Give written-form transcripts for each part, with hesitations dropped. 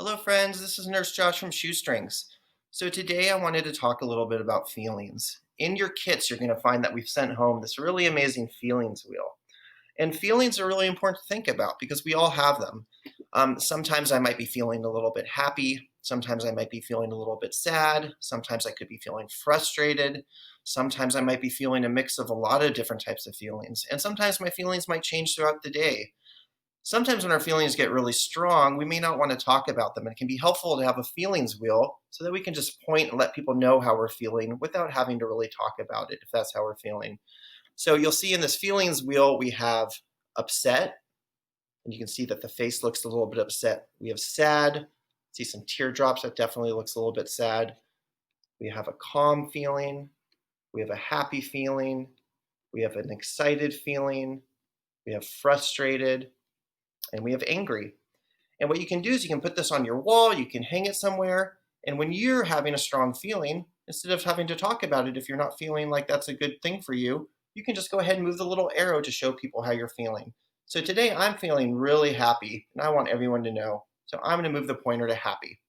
Hello friends, this is Nurse Josh from Shoestrings. So today I wanted to talk a little bit about feelings. In your kits, you're going to find that we've sent home this really amazing feelings wheel. And feelings are really important to think about because we all have them. Sometimes I might be feeling a little bit happy. Sometimes I might be feeling a little bit sad. Sometimes I could be feeling frustrated. Sometimes I might be feeling a mix of a lot of different types of feelings. And sometimes my feelings might change throughout the day. Sometimes when our feelings get really strong, we may not want to talk about them. It can be helpful to have a feelings wheel so that we can just point and let people know how we're feeling without having to really talk about it if that's how we're feeling. So you'll see in this feelings wheel, we have upset, and you can see that the face looks a little bit upset. We have sad, see some teardrops, that definitely looks a little bit sad. We have a calm feeling, we have a happy feeling, we have an excited feeling, we have frustrated, and we have angry. And what you can do is you can put this on your wall, you can hang it somewhere, and when you're having a strong feeling, instead of having to talk about it if you're not feeling like that's a good thing for you, you can just go ahead and move the little arrow to show people how you're feeling. So today I'm feeling really happy, and I want everyone to know. So I'm going to move the pointer to happy.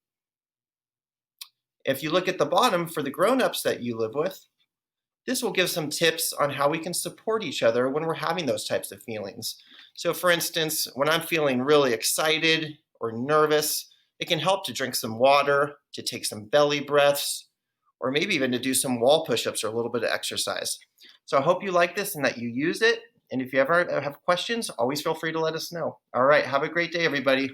If you look at the bottom for the grown-ups that you live with, this will give some tips on how we can support each other when we're having those types of feelings. So for instance, when I'm feeling really excited or nervous, it can help to drink some water, to take some belly breaths, or maybe even to do some wall push-ups or a little bit of exercise. So I hope you like this and that you use it. And if you ever have questions, always feel free to let us know. All right, have a great day, everybody.